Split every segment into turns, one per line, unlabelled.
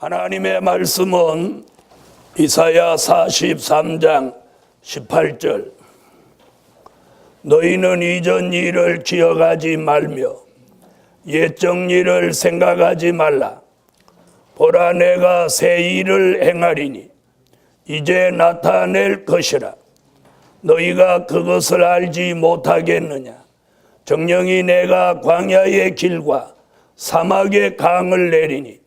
하나님의 말씀은 이사야 43장 18절 너희는 이전 일을 기억하지 말며 옛적 일을 생각하지 말라. 보라 내가 새 일을 행하리니 이제 나타낼 것이라. 너희가 그것을 알지 못하겠느냐. 정령이 내가 광야의 길과 사막의 강을 내리니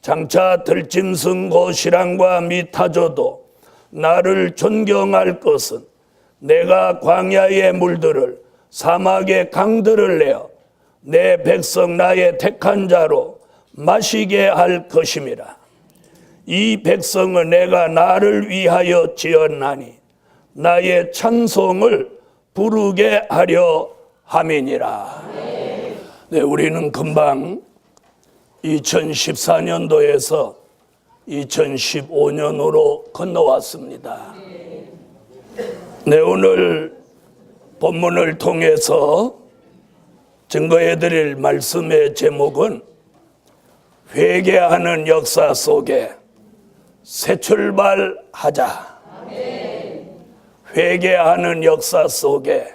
장차 들짐승 고시랑과 미타조도 나를 존경할 것은 내가 광야의 물들을 사막의 강들을 내어 내 백성 나의 택한 자로 마시게 할 것임이라. 이 백성은 내가 나를 위하여 지었나니 나의 찬송을 부르게 하려 함이니라. 네, 우리는 금방 2014년도에서 2015년으로 건너왔습니다. 네, 오늘 본문을 통해서 증거해드릴 말씀의 제목은 회개하는 역사 속에 새 출발하자. 회개하는 역사 속에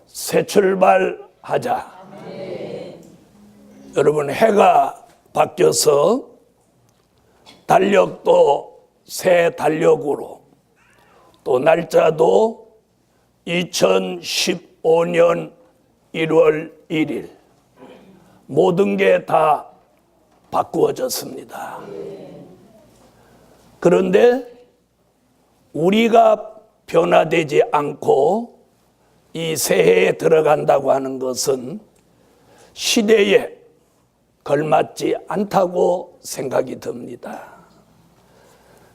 새 출발하자. 여러분, 해가 바뀌어서 달력도 새 달력으로 또 날짜도 2015년 1월 1일 모든 게 다 바꾸어졌습니다. 그런데 우리가 변화되지 않고 이 새해에 들어간다고 하는 것은 시대에 걸맞지 않다고 생각이 듭니다.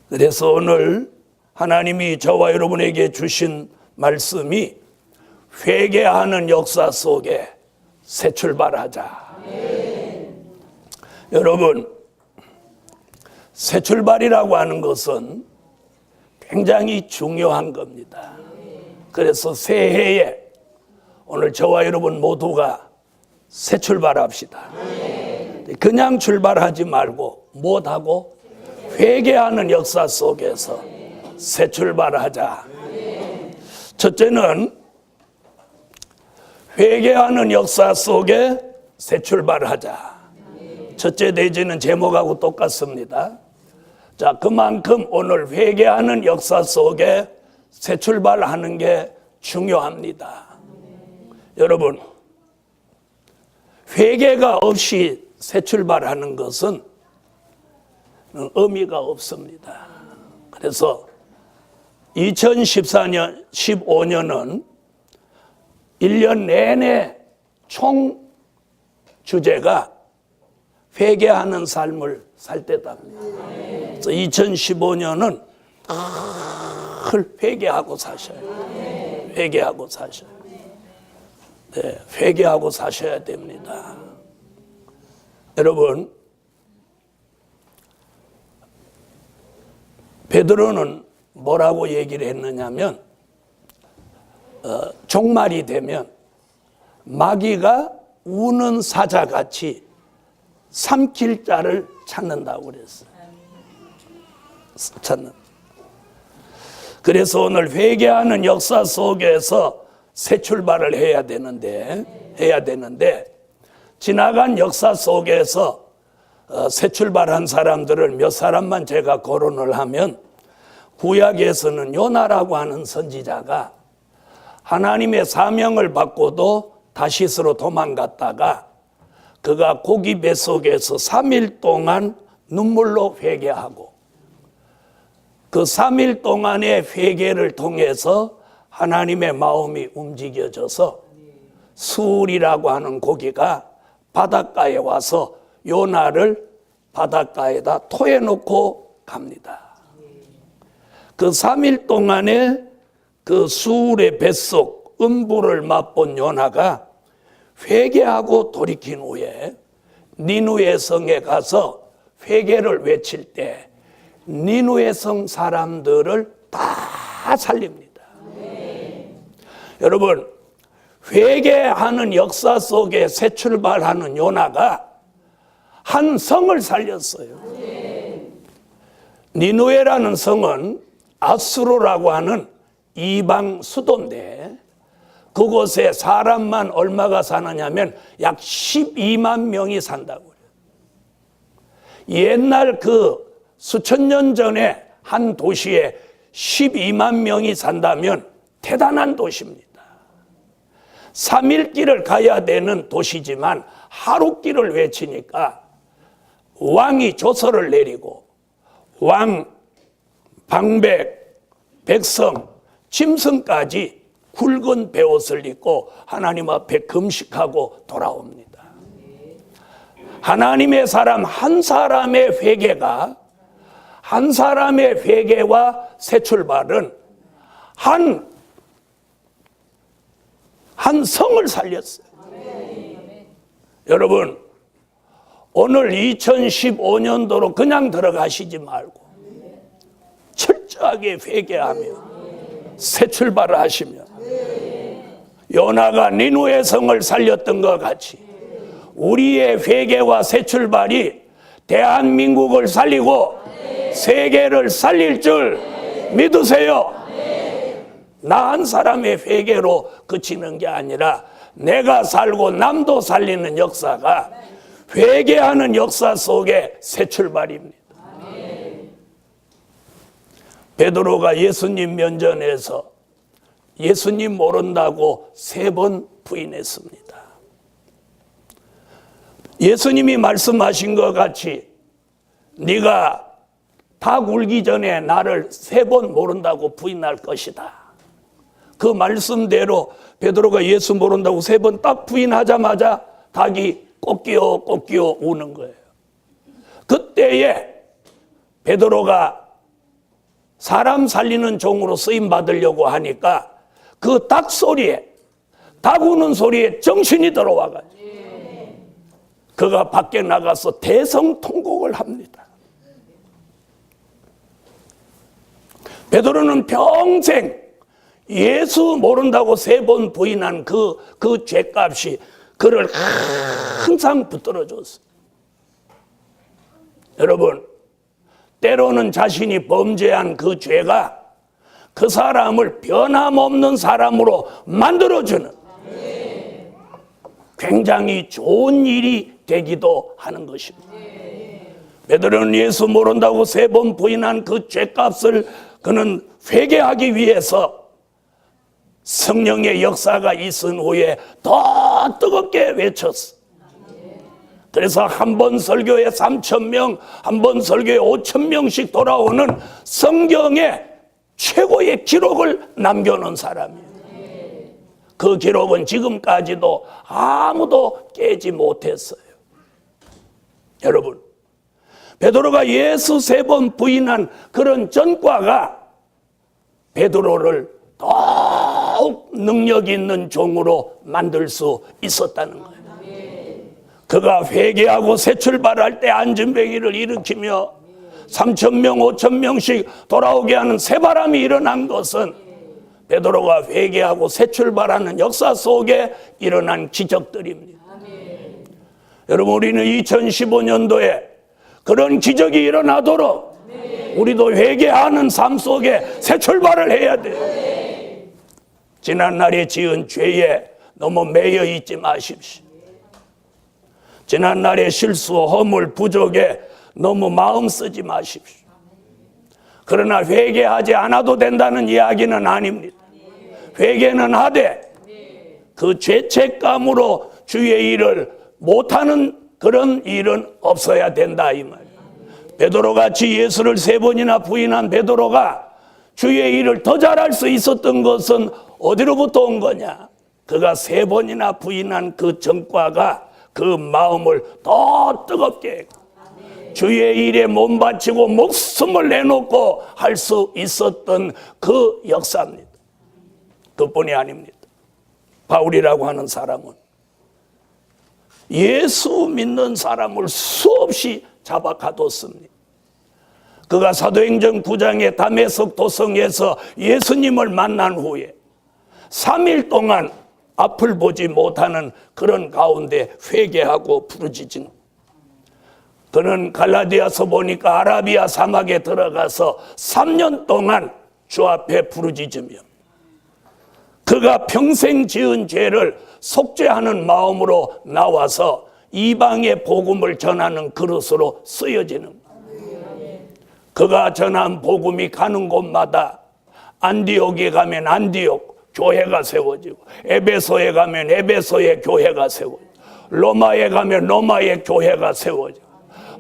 그래서 오늘 하나님이 저와 여러분에게 주신 말씀이 회개하는 역사 속에 새 출발하자. 여러분, 새 출발이라고 하는 것은 굉장히 중요한 겁니다. 그래서 새해에 오늘 저와 여러분 모두가 새 출발합시다. 그냥 출발하지 말고 무엇하고 회개하는 역사 속에서 새 출발하자. 첫째는 회개하는 역사 속에 새 출발하자. 첫째 내지는 제목하고 똑같습니다. 자, 그만큼 오늘 회개하는 역사 속에 새 출발하는 게 중요합니다. 여러분, 회개가 없이 새 출발하는 것은 의미가 없습니다. 그래서 2014년, 15년은 1년 내내 총 주제가 회개하는 삶을 살 때답니다. 그래서 2015년은 늘 회개하고 사셔야 돼요. 회개하고 사셔야 돼요. 네, 회개하고 사셔야 됩니다. 여러분, 베드로는 뭐라고 얘기를 했느냐면 종말이 되면 마귀가 우는 사자같이 삼킬 자를 찾는다고 그랬어요. 그래서 오늘 회개하는 역사 속에서 새 출발을 해야 되는데 지나간 역사 속에서 새 출발한 사람들을 몇 사람만 제가 거론을 하면, 구약에서는 요나라고 하는 선지자가 하나님의 사명을 받고도 다시스로 도망갔다가 그가 고기 뱃속에서 3일 동안 눈물로 회개하고 그 3일 동안의 회개를 통해서 하나님의 마음이 움직여져서 수울이라고 하는 고기가 바닷가에 와서 요나를 바닷가에다 토해놓고 갑니다. 그 3일 동안에 그 수울의 뱃속 음부를 맛본 요나가 회개하고 돌이킨 후에 니누의 성에 가서 회개를 외칠 때 니누의 성 사람들을 다 살립니다. 여러분, 회개하는 역사 속에 새 출발하는 요나가 한 성을 살렸어요. 니누에라는 성은 아수르라고 하는 이방 수도인데 그곳에 사람만 얼마가 사느냐면 약 12만 명이 산다고 그래요. 옛날 그 수천 년 전에 한 도시에 12만 명이 산다면 대단한 도시입니다. 3일 길을 가야 되는 도시지만 하루 길을 외치니까 왕이 조서를 내리고 왕, 방백, 백성, 짐승까지 굵은 베옷을 입고 하나님 앞에 금식하고 돌아옵니다. 하나님의 사람 한 사람의 회개가 한 사람의 회개와 새 출발은 한 성을 살렸어요. 여러분, 오늘 2015년도로 그냥 들어가시지 말고 철저하게 회개하며 새 출발을 하시며 요나가 니누의 성을 살렸던 것 같이 우리의 회개와 새 출발이 대한민국을 살리고 세계를 살릴 줄 믿으세요. 나 한 사람의 회개로 그치는 게 아니라 내가 살고 남도 살리는 역사가 회개하는 역사 속에 새 출발입니다. 베드로가 예수님 면전에서 예수님 모른다고 3번 부인했습니다. 예수님이 말씀하신 것 같이 네가 닭 울기 전에 나를 3번 모른다고 부인할 것이다. 그 말씀대로 베드로가 예수 모른다고 3번 딱 부인하자마자 닭이 꼬끼어 우는 거예요. 그때에 베드로가 사람 살리는 종으로 쓰임 받으려고 하니까 그 닭 소리에, 닭 우는 소리에 정신이 들어와가지고 그가 밖에 나가서 대성통곡을 합니다. 베드로는 평생 예수 모른다고 3번 부인한 그 죄값이 그를 항상 붙들어줬어요. 여러분, 때로는 자신이 범죄한 그 죄가 그 사람을 변함없는 사람으로 만들어주는 굉장히 좋은 일이 되기도 하는 것입니다. 베드로는 예수 모른다고 3번 부인한 그 죄값을 그는 회개하기 위해서 성령의 역사가 있은 후에 더 뜨겁게 외쳤어. 그래서 한 번 설교에 3,000명, 한 번 설교에 5,000명씩 돌아오는 성경의 최고의 기록을 남겨놓은 사람이에요. 그 기록은 지금까지도 아무도 깨지 못했어요. 여러분, 베드로가 예수 3번 부인한 그런 전과가 베드로를 더욱 능력 있는 종으로 만들 수 있었다는 거예요. 그가 회개하고 새 출발할 때 안진뱅이를 일으키며 3,000명, 5,000명씩 돌아오게 하는 새바람이 일어난 것은 베드로가 회개하고 새 출발하는 역사 속에 일어난 기적들입니다. 여러분, 우리는 2015년도에 그런 기적이 일어나도록 우리도 회개하는 삶 속에 새 출발을 해야 돼요. 지난날에 지은 죄에 너무 매여 있지 마십시오. 지난날의 실수, 허물, 부족에 너무 마음 쓰지 마십시오. 그러나 회개하지 않아도 된다는 이야기는 아닙니다. 회개는 하되 그 죄책감으로 주의 일을 못하는 그런 일은 없어야 된다 이 말이에요. 베드로같이 예수를 3번이나 부인한 베드로가 주의 일을 더 잘할 수 있었던 것은 어디로부터 온 거냐? 그가 3번이나 부인한 그 전과가 그 마음을 더 뜨겁게 주의 일에 몸 바치고 목숨을 내놓고 할 수 있었던 그 역사입니다. 그뿐이 아닙니다. 바울이라고 하는 사람은 예수 믿는 사람을 수없이 잡아 가뒀습니다. 그가 사도행전 9장의 다메섹 도성에서 예수님을 만난 후에 3일 동안 앞을 보지 못하는 그런 가운데 회개하고 부르짖은 그는 갈라디아서 보니까 아라비아 사막에 들어가서 3년 동안 주 앞에 부르짖으며 그가 평생 지은 죄를 속죄하는 마음으로 나와서 이방의 복음을 전하는 그릇으로 쓰여지는, 그가 전한 복음이 가는 곳마다 안디옥에 가면 안디옥 교회가 세워지고, 에베소에 가면 에베소의 교회가 세워지고, 로마에 가면 로마의 교회가 세워지고,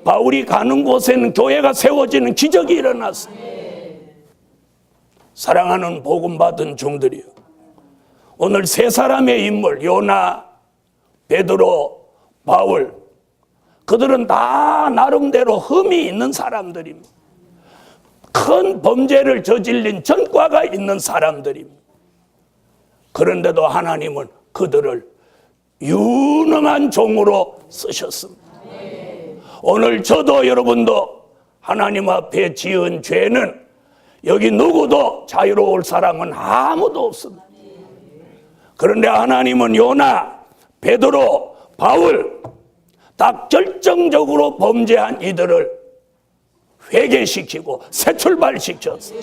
바울이 가는 곳에는 교회가 세워지는 기적이 일어났어요. 사랑하는 복음 받은 종들이요, 오늘 세 사람의 인물, 요나, 베드로, 바울, 그들은 다 나름대로 흠이 있는 사람들입니다. 큰 범죄를 저질린 전과가 있는 사람들입니다. 그런데도 하나님은 그들을 유능한 종으로 쓰셨습니다. 오늘 저도 여러분도 하나님 앞에 지은 죄는 여기 누구도 자유로울 사람은 아무도 없습니다. 그런데 하나님은 요나, 베드로, 바울 딱 결정적으로 범죄한 이들을 회개시키고 새 출발시켰어요.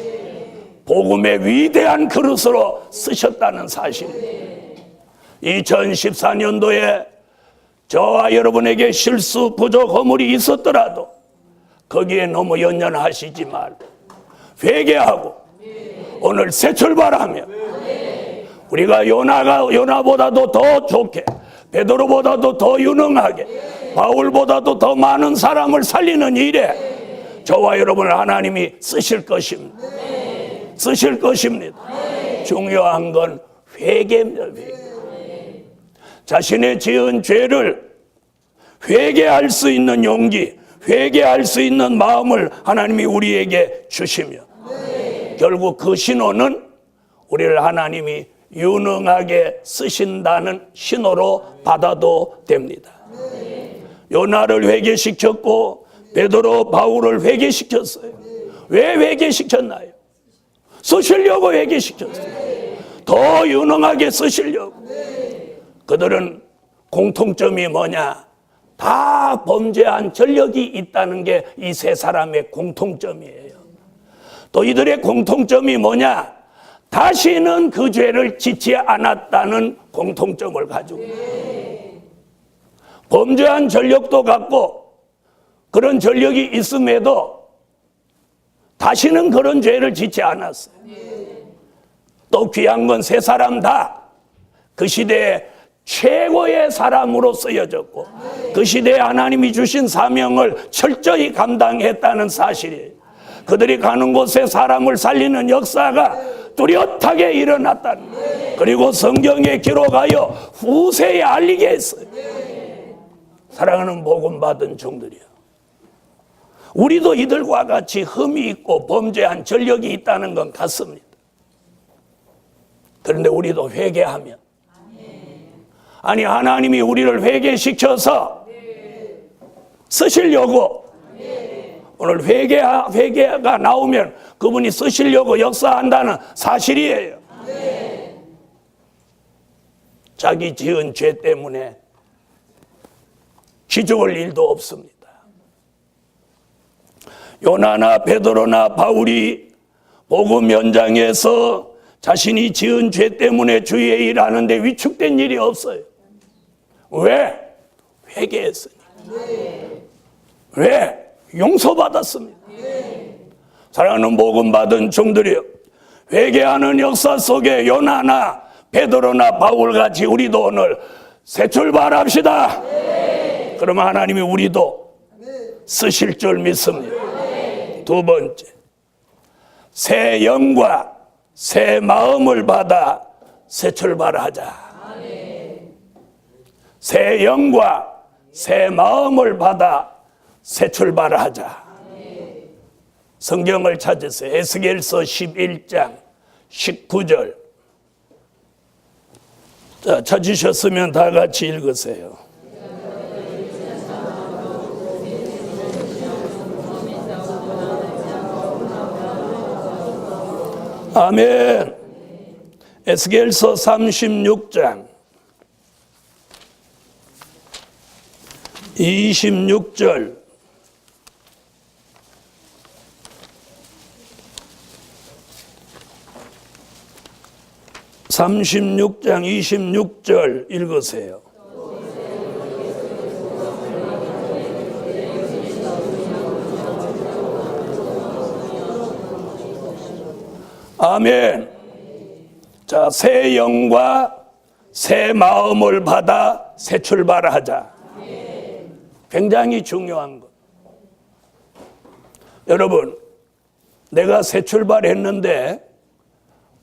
복음의 위대한 그릇으로 쓰셨다는 사실입니다. 2014년도에 저와 여러분에게 실수, 부족, 허물이 있었더라도 거기에 너무 연연하시지 말고 회개하고 오늘 새 출발하며 우리가 요나보다도 더 좋게, 베드로보다도 더 유능하게, 바울보다도 더 많은 사람을 살리는 일에 저와 여러분을 하나님이 쓰실 것입니다. 쓰실 것입니다. 중요한 건 회개입니다. 자신의 지은 죄를 회개할 수 있는 용기, 회개할 수 있는 마음을 하나님이 우리에게 주시며 결국 그 신호는 우리를 하나님이 유능하게 쓰신다는 신호로 받아도 됩니다. 요나를 회개시켰고 베드로, 바울을 회개시켰어요. 왜 회개시켰나요? 쓰시려고 회개시켰어요. 더 유능하게 쓰시려고. 그들은 공통점이 뭐냐? 다 범죄한 전력이 있다는 게 이 세 사람의 공통점이에요. 또 이들의 공통점이 뭐냐? 다시는 그 죄를 짓지 않았다는 공통점을 가지고 범죄한 전력도 갖고 그런 전력이 있음에도 다시는 그런 죄를 짓지 않았어요. 또 귀한 건 세 사람 다 그 시대에 최고의 사람으로 쓰여졌고 그 시대에 하나님이 주신 사명을 철저히 감당했다는 사실이에요. 그들이 가는 곳에 사람을 살리는 역사가 뚜렷하게 일어났다는 거예요. 그리고 성경에 기록하여 후세에 알리게 했어요. 사랑하는 복음 받은 종들이요, 우리도 이들과 같이 흠이 있고 범죄한 전력이 있다는 건 같습니다. 그런데 우리도 회개하면, 아니 하나님이 우리를 회개시켜서 쓰시려고 오늘 회개가 나오면 그분이 쓰시려고 역사한다는 사실이에요. 자기 지은 죄 때문에 기죽을 일도 없습니다. 요나나 베드로나 바울이 복음 현장에서 자신이 지은 죄 때문에 주의 일 하는데 위축된 일이 없어요. 왜? 회개했으니까. 왜? 용서받았습니다. 사랑하는 복음 받은 종들이요, 회개하는 역사 속에 요나나 베드로나 바울같이 우리도 오늘 새 출발합시다. 그러면 하나님이 우리도 쓰실 줄 믿습니다. 두 번째, 새 영과 새 마음을 받아 새 출발하자. 새 영과 새 마음을 받아 새 출발하자. 성경을 찾으세요. 에스겔서 11장 19절. 자, 찾으셨으면 다 같이 읽으세요. 아멘. 에스겔서 36장 26절 36장 26절 읽으세요. 아멘. 자, 새 영과 새 마음을 받아 새 출발하자. 굉장히 중요한 것. 여러분, 내가 새 출발했는데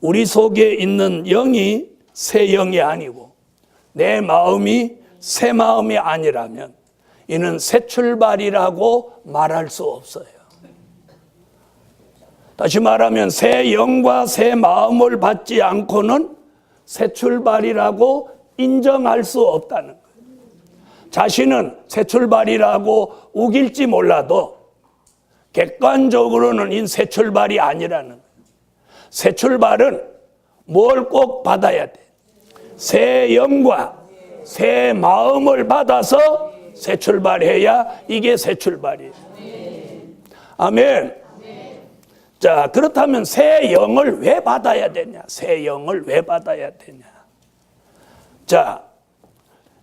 우리 속에 있는 영이 새 영이 아니고 내 마음이 새 마음이 아니라면 이는 새 출발이라고 말할 수 없어요. 다시 말하면 새 영과 새 마음을 받지 않고는 새 출발이라고 인정할 수 없다는 거예요. 자신은 새 출발이라고 우길지 몰라도 객관적으로는 이 새 출발이 아니라는 거예요. 새 출발은 뭘 꼭 받아야 돼? 새 영과 새 마음을 받아서 새 출발해야 이게 새 출발이에요. 아멘. 자, 그렇다면 새 영을 왜 받아야 되냐? 새 영을 왜 받아야 되냐? 자,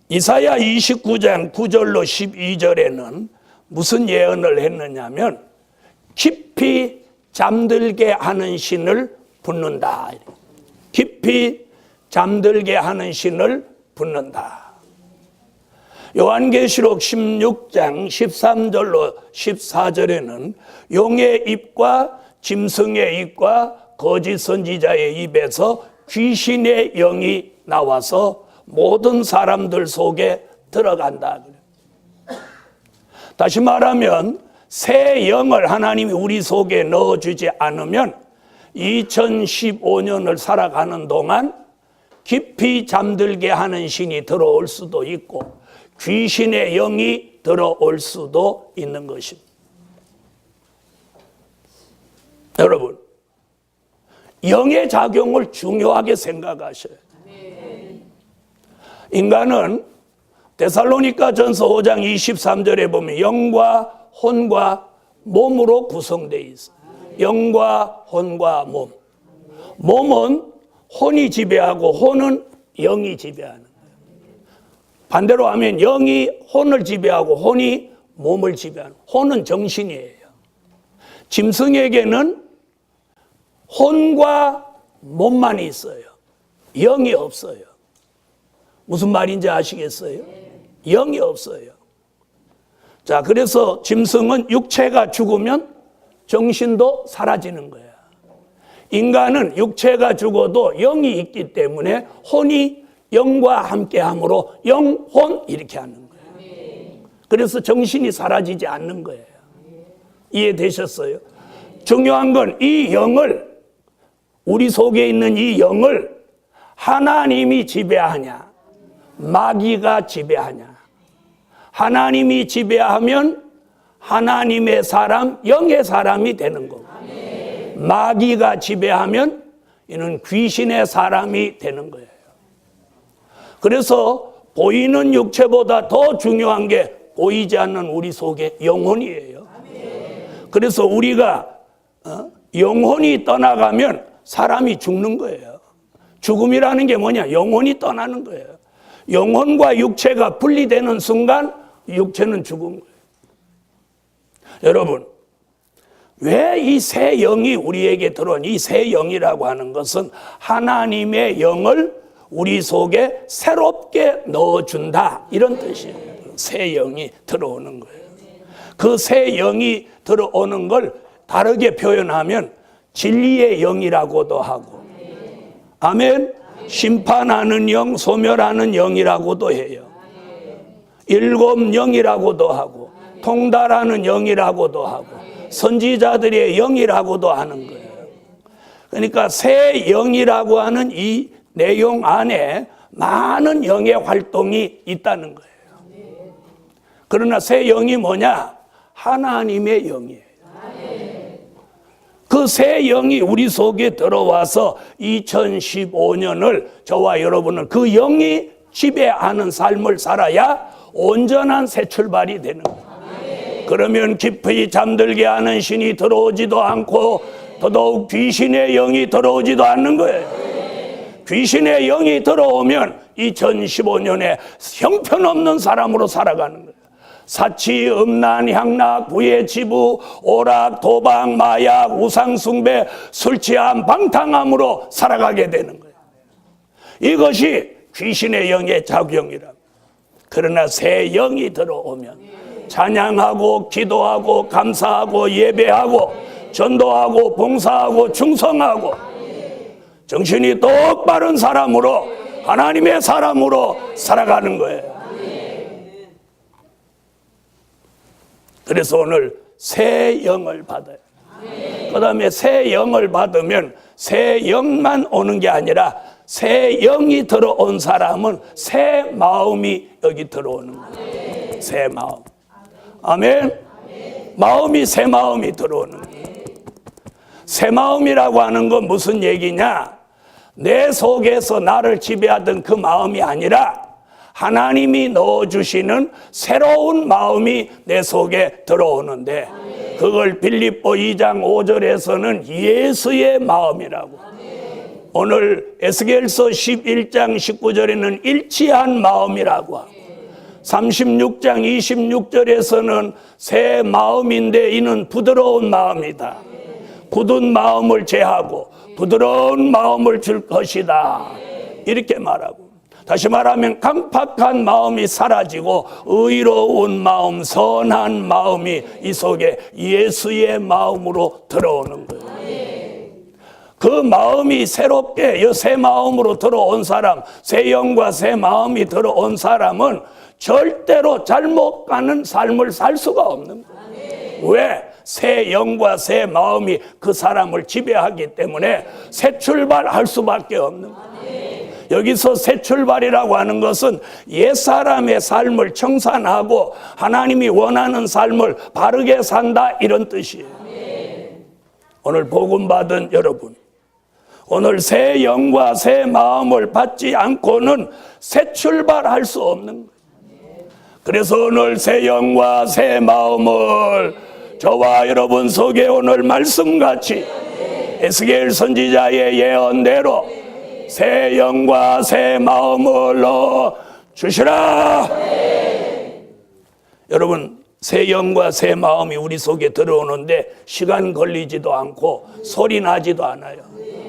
이사야 29장 9절로 12절에는 무슨 예언을 했느냐면 깊이 잠들게 하는 신을 붓는다. 깊이 잠들게 하는 신을 붓는다. 요한계시록 16장 13절로 14절에는 용의 입과 짐승의 입과 거짓 선지자의 입에서 귀신의 영이 나와서 모든 사람들 속에 들어간다. 다시 말하면 새 영을 하나님이 우리 속에 넣어주지 않으면 2015년을 살아가는 동안 깊이 잠들게 하는 신이 들어올 수도 있고 귀신의 영이 들어올 수도 있는 것입니다. 여러분, 영의 작용을 중요하게 생각하셔야 돼요. 인간은 데살로니가전서 5장 23절에 보면 영과 혼과 몸으로 구성되어 있어요. 영과 혼과 몸. 몸은 혼이 지배하고 혼은 영이 지배하는 거예요. 반대로 하면 영이 혼을 지배하고 혼이 몸을 지배하는 거예요. 혼은 정신이에요. 짐승에게는 혼과 몸만 있어요. 영이 없어요. 무슨 말인지 아시겠어요? 영이 없어요. 자, 그래서 짐승은 육체가 죽으면 정신도 사라지는 거야. 인간은 육체가 죽어도 영이 있기 때문에 혼이 영과 함께함으로 영혼 이렇게 하는 거예요. 그래서 정신이 사라지지 않는 거예요. 이해되셨어요? 중요한 건 이 영을, 우리 속에 있는 이 영을 하나님이 지배하냐, 마귀가 지배하냐. 하나님이 지배하면 하나님의 사람, 영의 사람이 되는 거고, 마귀가 지배하면 이는 귀신의 사람이 되는 거예요. 그래서 보이는 육체보다 더 중요한 게 보이지 않는 우리 속에 영혼이에요. 그래서 우리가 영혼이 떠나가면 사람이 죽는 거예요. 죽음이라는 게 뭐냐? 영혼이 떠나는 거예요. 영혼과 육체가 분리되는 순간 육체는 죽은 거예요. 여러분, 왜 이 새 영이 우리에게 들어온 이 새 영이라고 하는 것은 하나님의 영을 우리 속에 새롭게 넣어준다 이런 뜻이에요. 새 영이 들어오는 거예요. 그 새 영이 들어오는 걸 다르게 표현하면 진리의 영이라고도 하고, 아멘. 심판하는 영, 소멸하는 영이라고도 해요. 일곱 영이라고도 하고, 통달하는 영이라고도 하고, 선지자들의 영이라고도 하는 거예요. 그러니까 새 영이라고 하는 이 내용 안에 많은 영의 활동이 있다는 거예요. 그러나 새 영이 뭐냐? 하나님의 영이에요. 그 새 영이 우리 속에 들어와서 2015년을 저와 여러분은 그 영이 지배하는 삶을 살아야 온전한 새 출발이 되는 거예요. 그러면 깊이 잠들게 하는 신이 들어오지도 않고 더더욱 귀신의 영이 들어오지도 않는 거예요. 귀신의 영이 들어오면 2015년에 형편없는 사람으로 살아가는 거예요. 사치, 음란, 향락, 부의 지부, 오락, 도박, 마약, 우상숭배, 술 취함, 방탕함으로 살아가게 되는 거예요. 이것이 귀신의 영의 작용이라. 그러나 새 영이 들어오면 찬양하고 기도하고 감사하고 예배하고 전도하고 봉사하고 충성하고 정신이 똑바른 사람으로, 하나님의 사람으로 살아가는 거예요. 그래서 오늘 새 영을 받아요. 그 다음에 새 영을 받으면 새 영만 오는 게 아니라 새 영이 들어온 사람은 새 마음이 여기 들어오는 거예요. 새 마음. 아멘. 마음이 새 마음이 들어오는 거예요. 새 마음이라고 하는 건 무슨 얘기냐? 내 속에서 나를 지배하던 그 마음이 아니라 하나님이 넣어주시는 새로운 마음이 내 속에 들어오는데 그걸 빌립보 2장 5절에서는 예수의 마음이라고. 오늘 에스겔서 11장 19절에는 일치한 마음이라고 하고 36장 26절에서는 새 마음인데 이는 부드러운 마음이다. 굳은 마음을 제하고 부드러운 마음을 줄 것이다. 이렇게 말하고, 다시 말하면 강팍한 마음이 사라지고 의로운 마음, 선한 마음이 이 속에 예수의 마음으로 들어오는 거예요. 그 마음이 새롭게 새 마음으로 들어온 사람, 새 영과 새 마음이 들어온 사람은 절대로 잘못 가는 삶을 살 수가 없는 거예요. 왜? 새 영과 새 마음이 그 사람을 지배하기 때문에 새 출발할 수밖에 없는 거예요. 여기서 새 출발이라고 하는 것은 옛사람의 삶을 청산하고 하나님이 원하는 삶을 바르게 산다, 이런 뜻이에요. 오늘 복음 받은 여러분, 오늘 새 영과 새 마음을 받지 않고는 새 출발할 수 없는 거예요. 그래서 오늘 새 영과 새 마음을 저와 여러분 속에 오늘 말씀같이 에스겔 선지자의 예언대로 새 영과 새 마음을 넣어 주시라. 여러분, 새 영과 새 마음이 우리 속에 들어오는데 시간 걸리지도 않고 소리 나지도 않아요.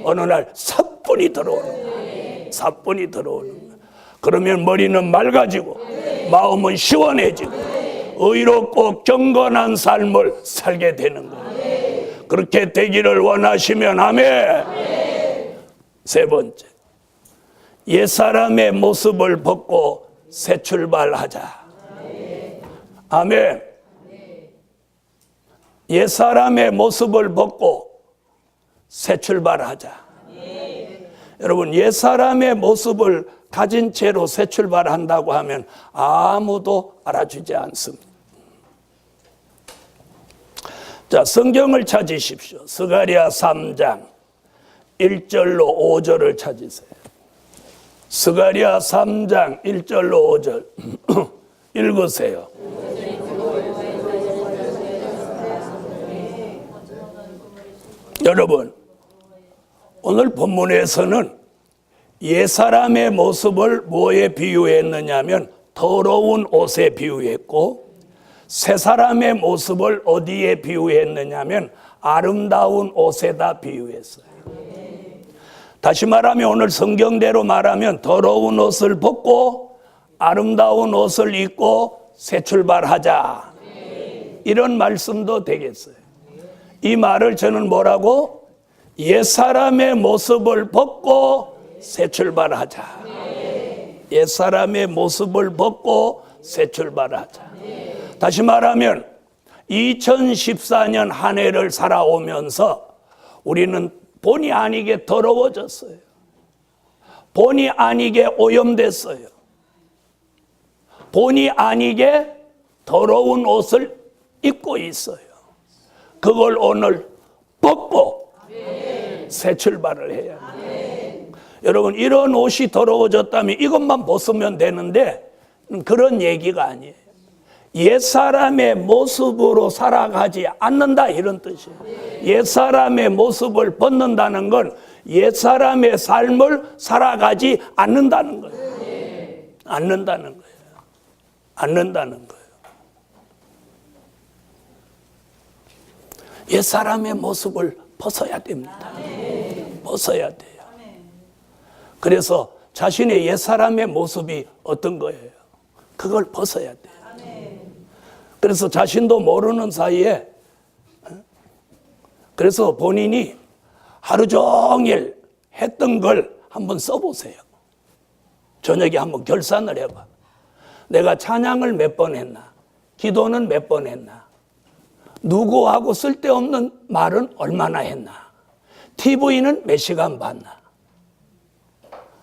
어느 날 사뿐히 들어오는 거예요. 사뿐히 들어오는 거예요. 그러면 머리는 맑아지고 마음은 시원해지고 의롭고 경건한 삶을 살게 되는 거예요. 그렇게 되기를 원하시면 아멘. 세 번째, 옛사람의 모습을 벗고 새 출발하자. 아멘. 옛사람의 모습을 벗고 새 출발하자. 여러분, 옛사람의 모습을 가진 채로 새 출발한다고 하면 아무도 알아주지 않습니다. 자, 성경을 찾으십시오. 스가랴 3장 1절로 5절을 찾으세요. 스가랴 3장 1절로 5절 읽으세요. 여러분, 오늘 본문에서는 옛사람의 모습을 뭐에 비유했느냐면 더러운 옷에 비유했고, 새사람의 모습을 어디에 비유했느냐면 아름다운 옷에다 비유했어요. 다시 말하면 오늘 성경대로 말하면 더러운 옷을 벗고 아름다운 옷을 입고 새 출발하자, 이런 말씀도 되겠어요. 이 말을 저는 뭐라고? 옛사람의 모습을 벗고 새 출발하자. 옛사람의 모습을 벗고 새 출발하자. 다시 말하면 2014년 한 해를 살아오면서 우리는 본의 아니게 더러워졌어요. 본의 아니게 오염됐어요. 본의 아니게 더러운 옷을 입고 있어요. 그걸 오늘 벗고 새 출발을 해야 돼요. 여러분, 이런 옷이 더러워졌다면 이것만 벗으면 되는데 그런 얘기가 아니에요. 옛사람의 모습으로 살아가지 않는다, 이런 뜻이에요. 옛사람의 모습을 벗는다는 건 옛사람의 삶을 살아가지 않는다는 거예요. 않는다는 거예요. 않는다는 거예요. 옛사람의 모습을 벗어야 됩니다. 벗어야 돼요. 그래서 자신의 옛사람의 모습이 어떤 거예요? 그걸 벗어야 돼요. 그래서 자신도 모르는 사이에, 그래서 본인이 하루 종일 했던 걸 한번 써보세요. 저녁에 한번 결산을 해봐. 내가 찬양을 몇 번 했나? 기도는 몇 번 했나? 누구하고 쓸데없는 말은 얼마나 했나? TV는 몇 시간 봤나?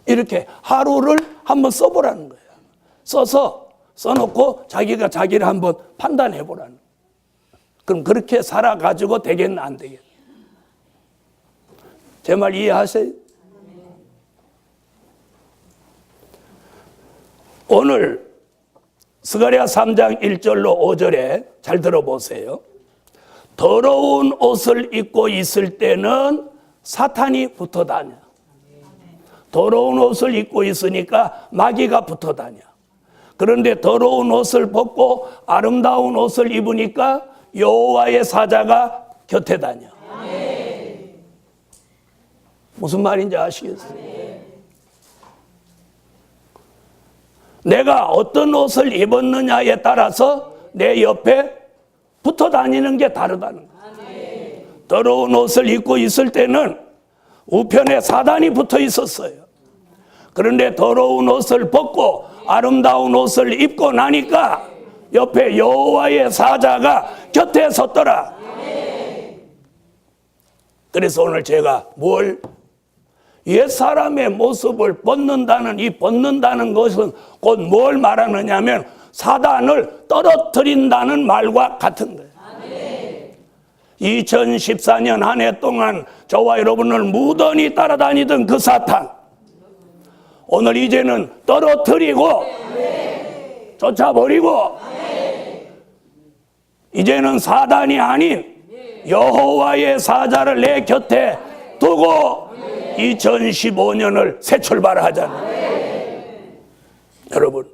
이렇게 하루를 한번 써보라는 거예요. 써놓고 자기가 자기를 한번 판단해 보라는 거예요. 그럼 그렇게 살아가지고 되겠나, 안 되겠나? 제 말 이해하세요? 오늘 스가랴 3장 1절로 5절에 잘 들어보세요. 더러운 옷을 입고 있을 때는 사탄이 붙어 다녀. 더러운 옷을 입고 있으니까 마귀가 붙어 다녀. 그런데 더러운 옷을 벗고 아름다운 옷을 입으니까 여호와의 사자가 곁에 다녀. 무슨 말인지 아시겠어요? 내가 어떤 옷을 입었느냐에 따라서 내 옆에 붙어 다니는 게 다르다는 거예요. 더러운 옷을 입고 있을 때는 우편에 사단이 붙어 있었어요. 그런데 더러운 옷을 벗고 아름다운 옷을 입고 나니까 옆에 여호와의 사자가 곁에 섰더라. 그래서 오늘 제가 옛사람의 모습을 벗는다는, 이 벗는다는 것은 곧 뭘 말하느냐 하면 사단을 떨어뜨린다는 말과 같은 거예요. 2014년 한 해 동안 저와 여러분을 무던히 따라다니던 그 사탄, 오늘 이제는 떨어뜨리고 쫓아버리고 이제는 사단이 아닌 여호와의 사자를 내 곁에 두고 2015년을 새 출발하잖아요. 여러분,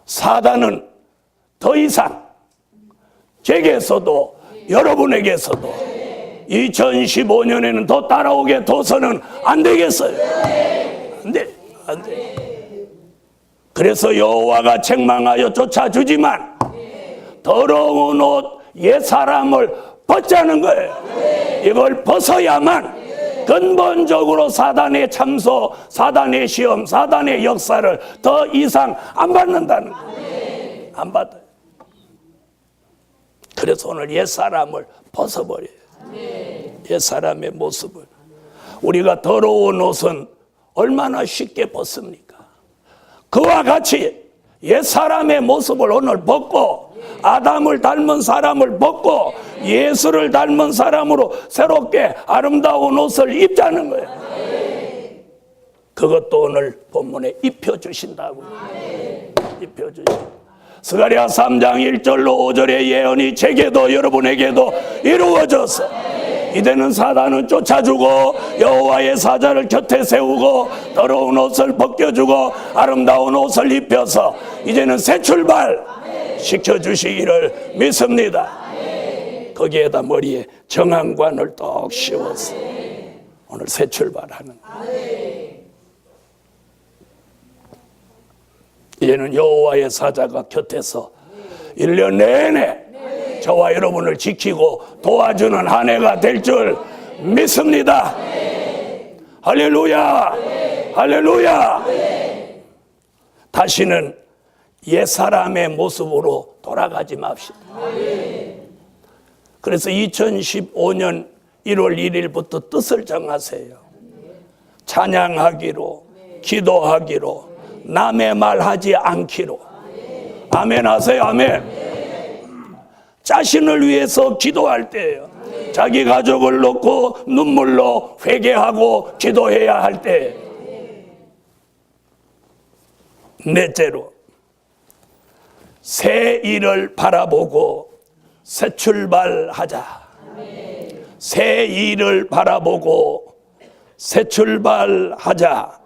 사단은 더 이상 제게서도 여러분에게서도 2015년에는 더 따라오게 둬서는 안 되겠어요. 안 돼. 그래서 여호와가 책망하여 쫓아주지만 더러운 옷 옛사람을 벗자는 거예요. 이걸 벗어야만 근본적으로 사단의 참소, 사단의 시험, 사단의 역사를 더 이상 안 받는다는 거예요. 안 받아요. 그래서 오늘 옛사람을 벗어버려요. 옛사람의 모습을. 우리가 더러운 옷은 얼마나 쉽게 벗습니까? 그와 같이 옛사람의 모습을 오늘 벗고 아담을 닮은 사람을 벗고 예수를 닮은 사람으로 새롭게 아름다운 옷을 입자는 거예요. 그것도 오늘 본문에 입혀주신다고. 입혀주신다. 스가랴 3장 1절로 5절의 예언이 제게도 여러분에게도 이루어졌어. 이제는 사단은 쫓아주고 여호와의 사자를 곁에 세우고 더러운 옷을 벗겨주고 아름다운 옷을 입혀서 이제는 새 출발 시켜주시기를 믿습니다. 거기에다 머리에 정한관을 떡 씌워서 오늘 새 출발하는 거예요. 이제는 여호와의 사자가 곁에서 1년 내내 저와 여러분을 지키고 도와주는 한 해가 될 줄 믿습니다. 할렐루야, 할렐루야. 다시는 옛사람의 모습으로 돌아가지 맙시다. 그래서 2015년 1월 1일부터 뜻을 정하세요. 찬양하기로, 기도하기로, 남의 말 하지 않기로. 아멘 하세요. 아멘. 자신을 위해서 기도할 때예요. 자기 가족을 놓고 눈물로 회개하고 기도해야 할 때. 넷째로 새 일을 바라보고 새 출발하자. 새 일을 바라보고 새 출발하자.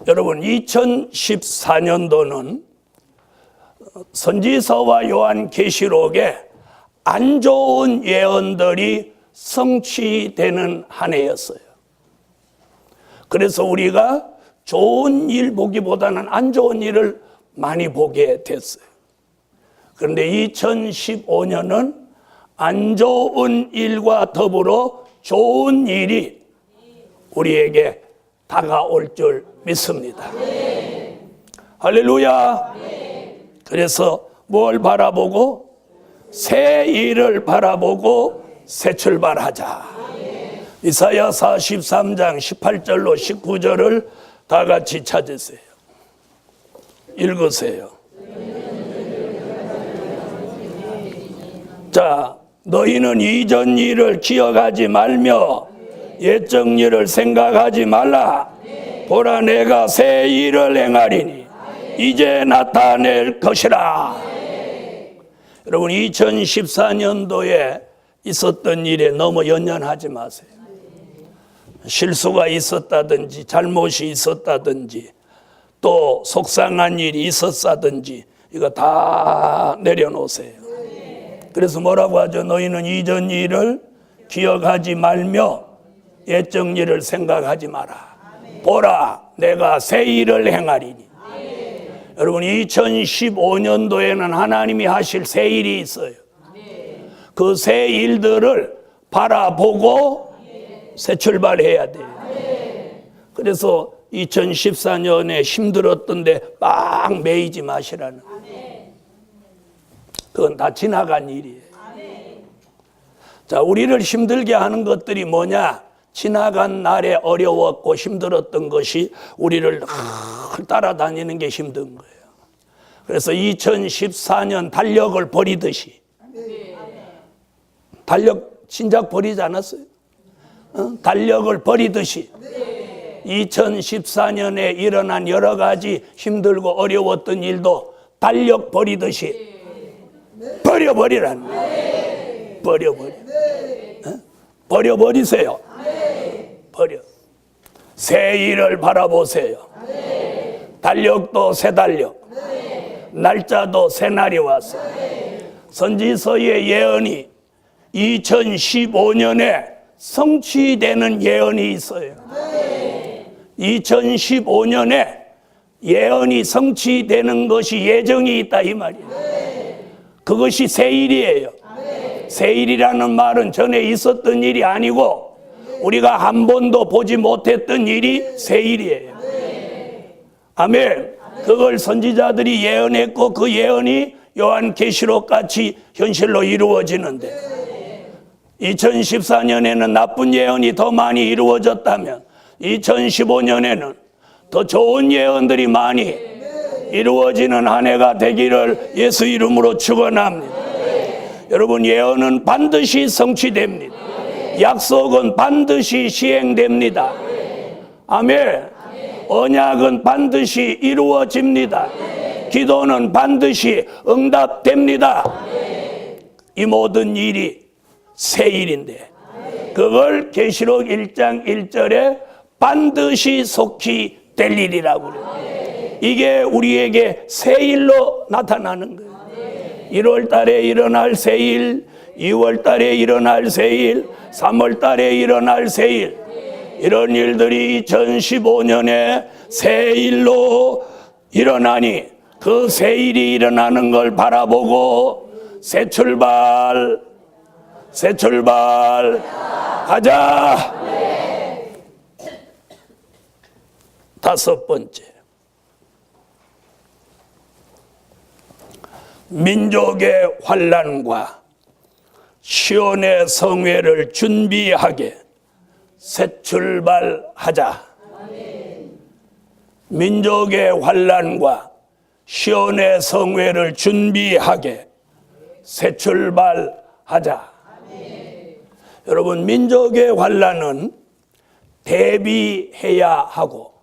여러분, 2014년도는 선지서와 요한계시록에 안 좋은 예언들이 성취되는 한 해였어요. 그래서 우리가 좋은 일 보기보다는 안 좋은 일을 많이 보게 됐어요. 그런데 2015년은 안 좋은 일과 더불어 좋은 일이 우리에게 다가올 줄 믿습니다. 할렐루야. 그래서 뭘 바라보고? 새 일을 바라보고 새 출발하자. 이사야 43장 18절로 19절을 다 같이 찾으세요. 읽으세요. 자, 너희는 이전 일을 기억하지 말며 옛적 일을 생각하지 말라. 보라, 내가 새 일을 행하리니 이제 나타낼 것이라. 여러분, 2014년도에 있었던 일에 너무 연연하지 마세요. 실수가 있었다든지 잘못이 있었다든지 또 속상한 일이 있었다든지 이거 다 내려놓으세요. 그래서 뭐라고 하죠? 너희는 이전 일을 기억하지 말며 옛적 일을 생각하지 마라. 보라, 내가 새 일을 행하리니. 여러분, 2015년도에는 하나님이 하실 새 일이 있어요. 그 새 일들을 바라보고 새 출발해야 돼요. 그래서 2014년에 힘들었던데 막 매이지 마시라는. 그건 다 지나간 일이에요. 자, 우리를 힘들게 하는 것들이 뭐냐? 지나간 날에 어려웠고 힘들었던 것이 우리를 따라다니는 게 힘든 거예요. 그래서 2014년 달력을 버리듯이, 달력 진작 버리지 않았어요? 달력을 버리듯이 2014년에 일어난 여러 가지 힘들고 어려웠던 일도 달력 버리듯이 버려버리라는 거예요. 버려버리세요. 버려. 새 일을 바라보세요. 달력도 새 달력, 날짜도 새 날이 왔어요. 선지서의 예언이 2015년에 성취되는 예언이 있어요. 2015년에 예언이 성취되는 것이 예정이 있다 이 말이에요. 그것이 새 일이에요. 새 일이라는 말은 전에 있었던 일이 아니고 우리가 한 번도 보지 못했던 일이 새 일이에요. 아멘. 그걸 선지자들이 예언했고 그 예언이 요한계시록 같이 현실로 이루어지는데 2014년에는 나쁜 예언이 더 많이 이루어졌다면 2015년에는 더 좋은 예언들이 많이 이루어지는 한 해가 되기를 예수 이름으로 축원합니다. 여러분, 예언은 반드시 성취됩니다. 약속은 반드시 시행됩니다. 아멘. 언약은 반드시 이루어집니다. 기도는 반드시 응답됩니다. 이 모든 일이 새 일인데 그걸 계시록 1장 1절에 반드시 속히 될 일이라고 그래요. 이게 우리에게 새 일로 나타나는 거예요. 1월 달에 일어날 새 일, 2월 달에 일어날 새 일, 3월 달에 일어날 새 일, 이런 일들이 2015년에 새 일로 일어나니 그 새 일이 일어나는 걸 바라보고 새 출발 하자. 다섯 번째, 민족의 환난과 시온의 성회를 준비하게 새 출발하자. 민족의 환난과 시온의 성회를 준비하게 새 출발하자. 여러분, 민족의 환난은 대비해야 하고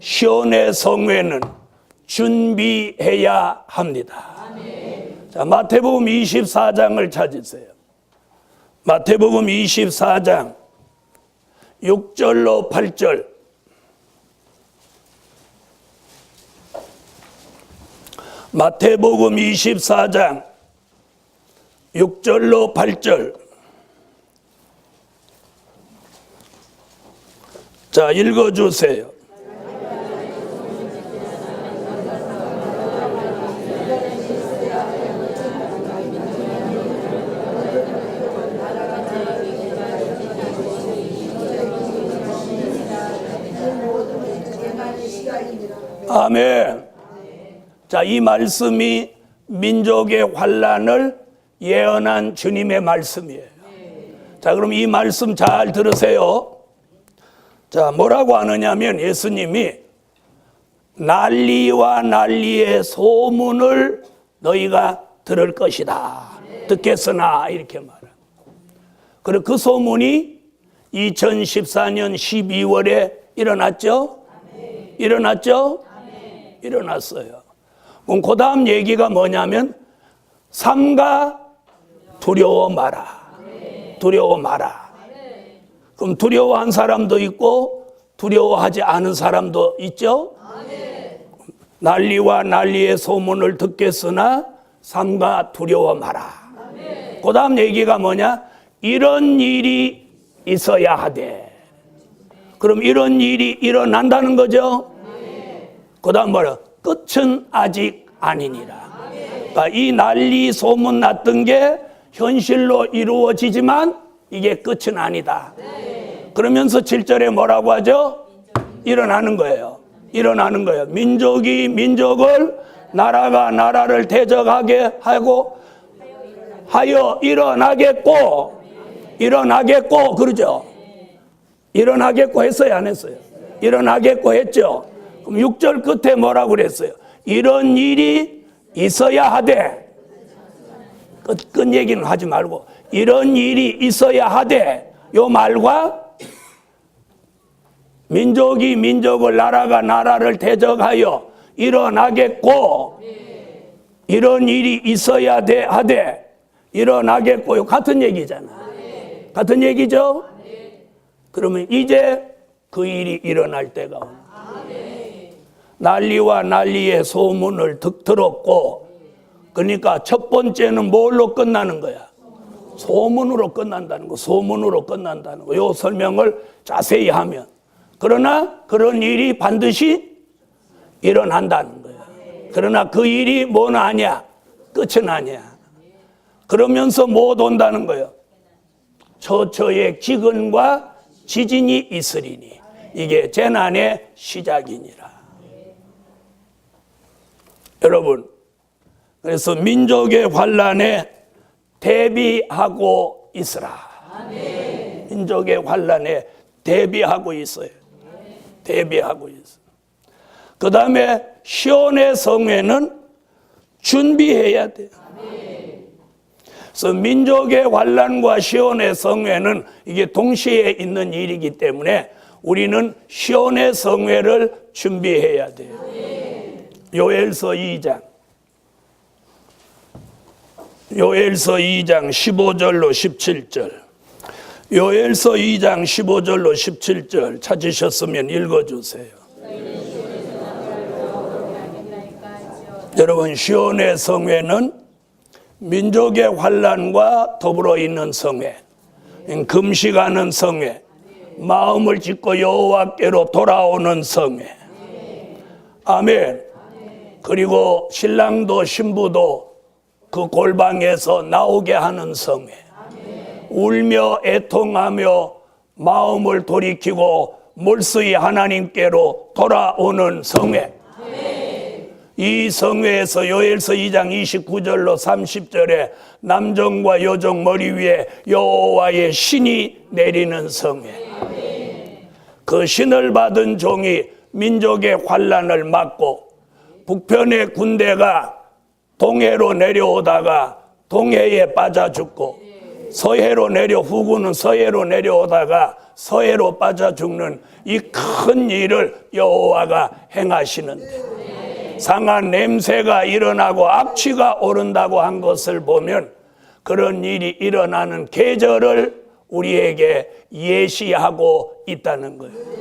시온의 성회는 준비해야 합니다. 자, 마태복음 24장을 찾으세요. 마태복음 24장 6절로 8절. 마태복음 24장 6절로 8절. 자, 읽어주세요. 아멘. 자, 이 말씀이 민족의 환난을 예언한 주님의 말씀이에요. 자, 그럼 이 말씀 잘 들으세요. 자, 뭐라고 하느냐면 예수님이 난리와 난리의 소문을 너희가 들을 것이다. 듣겠으나 이렇게 말합니다. 그리고 그 소문이 2014년 12월에 일어났죠? 일어났죠? 일어났어요. 그럼 그 다음 얘기가 뭐냐면 삼가 두려워 마라. 두려워 마라. 그럼 두려워한 사람도 있고 두려워하지 않은 사람도 있죠? 난리와 난리의 소문을 듣겠으나 삼가 두려워 마라. 그 다음 얘기가 뭐냐? 이런 일이 있어야 하되. 그럼 이런 일이 일어난다는 거죠? 그 다음 뭐라? 끝은 아직 아니니라. 그러니까 이 난리 소문 났던 게 현실로 이루어지지만 이게 끝은 아니다. 그러면서 7절에 뭐라고 하죠? 일어나는 거예요. 일어나는 거예요. 민족이 민족을, 나라가 나라를 대적하게 하고 하여 일어나겠고, 일어나겠고, 그러죠? 일어나겠고 했어요, 안 했어요? 일어나겠고 했죠? 그럼 6절 끝에 뭐라고 그랬어요? 이런 일이 있어야 하되, 끝 얘기는 하지 말고, 이런 일이 있어야 하되, 요 말과 민족이 민족을, 나라가 나라를 대적하여 일어나겠고, 이런 일이 있어야 하되, 일어나겠고, 같은 얘기잖아. 같은 얘기죠? 그러면 이제 그 일이 일어날 때가 옵니다. 난리와 난리의 소문을 들었고, 그러니까 첫 번째는 뭘로 끝나는 거야? 소문으로 끝난다는 거. 소문으로 끝난다는 거. 요 설명을 자세히 하면. 그러나 그런 일이 반드시 일어난다는 거야. 그러나 그 일이 뭐는 아니야? 끝은 아니야. 그러면서 못 온다는 거예요. 처처의 기근과 지진이 있으리니 이게 재난의 시작이니라. 여러분, 그래서 민족의 환난에 대비하고 있으라. 민족의 환난에 대비하고 있어요. 대비하고 있어요. 그 다음에 시온의 성회는 준비해야 돼요. 그래서 민족의 환난과 시온의 성회는 이게 동시에 있는 일이기 때문에 우리는 시온의 성회를 준비해야 돼요. 요엘서 2장 15절로 17절. 요엘서 2장 15절로 17절 찾으셨으면 읽어주세요. 여러분, 시온의 성회는 민족의 환난과 더불어 있는 성회, 금식하는 성회, 마음을 짓고 여호와께로 돌아오는 성회. 아멘. 그리고 신랑도 신부도 그 골방에서 나오게 하는 성회. 울며 애통하며 마음을 돌이키고 몰수히 하나님께로 돌아오는 성회. 이 성회에서 요엘서 2장 29절로 30절에 남종과 여종 머리 위에 여호와의 신이 내리는 성회. 그 신을 받은 종이 민족의 환난을 막고 북편의 군대가 동해로 내려오다가 동해에 빠져 죽고 서해로 후군은 서해로 내려오다가 서해로 빠져 죽는 이 큰 일을 여호와가 행하시는데 상한 냄새가 일어나고 악취가 오른다고 한 것을 보면 그런 일이 일어나는 계절을 우리에게 예시하고 있다는 거예요.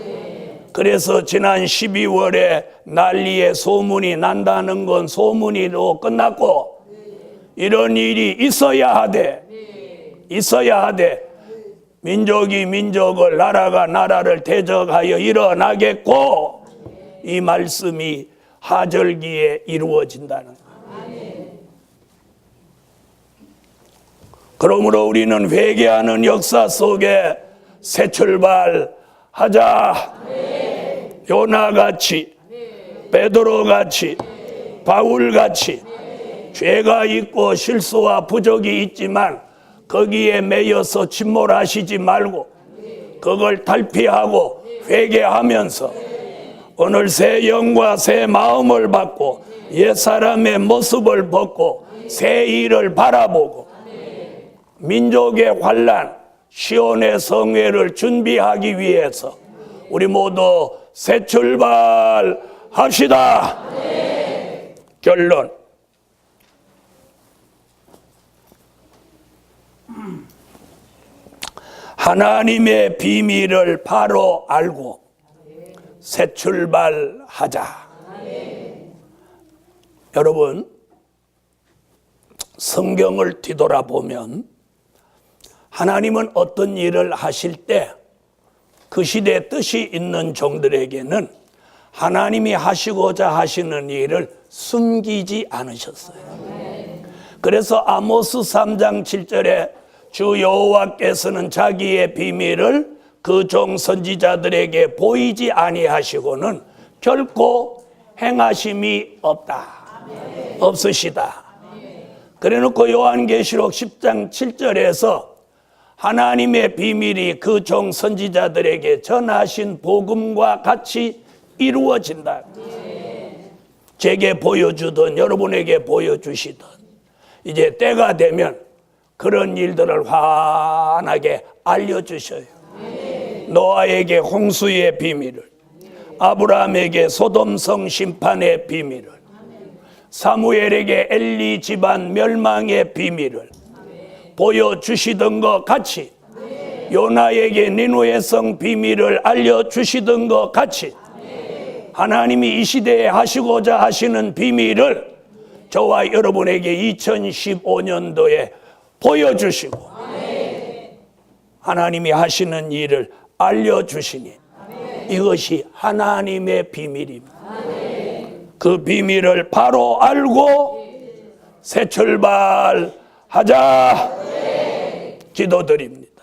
그래서 지난 12월에 난리의 소문이 난다는 건 소문이로 끝났고 이런 일이 있어야 하되 민족이 민족을 나라가 나라를 대적하여 일어나겠고 이 말씀이 하절기에 이루어진다는 거예요. 그러므로 우리는 회개하는 역사 속에 새 출발하자. 요나같이 베드로같이 바울같이 죄가 있고 실수와 부족이 있지만 거기에 매여서 침몰하시지 말고 그걸 탈피하고 회개하면서 오늘 새 영과 새 마음을 받고 옛사람의 모습을 벗고 새 일을 바라보고 민족의 환난 시온의 성회를 준비하기 위해서 우리 모두 새 출발합시다. 결론, 하나님의 비밀을 바로 알고 새 출발하자. 여러분, 성경을 뒤돌아보면 하나님은 어떤 일을 하실 때 그 시대에 뜻이 있는 종들에게는 하나님이 하시고자 하시는 일을 숨기지 않으셨어요. 그래서 아모스 3장 7절에 주 여호와께서는 자기의 비밀을 그 종 선지자들에게 보이지 아니하시고는 결코 행하심이 없으시다. 그래놓고 요한계시록 10장 7절에서 하나님의 비밀이 그 종 선지자들에게 전하신 복음과 같이 이루어진다. 제게 보여주던 여러분에게 보여주시던 이제 때가 되면 그런 일들을 환하게 알려주셔요. 노아에게 홍수의 비밀을, 아브라함에게 소돔성 심판의 비밀을, 사무엘에게 엘리 집안 멸망의 비밀을 보여주시던 것 같이 요나에게 니누의 성 비밀을 알려주시던 것 같이 하나님이 이 시대에 하시고자 하시는 비밀을 저와 여러분에게 2015년도에 보여주시고 하나님이 하시는 일을 알려주시니 이것이 하나님의 비밀입니다. 그 비밀을 바로 알고 새 출발하자. 기도드립니다.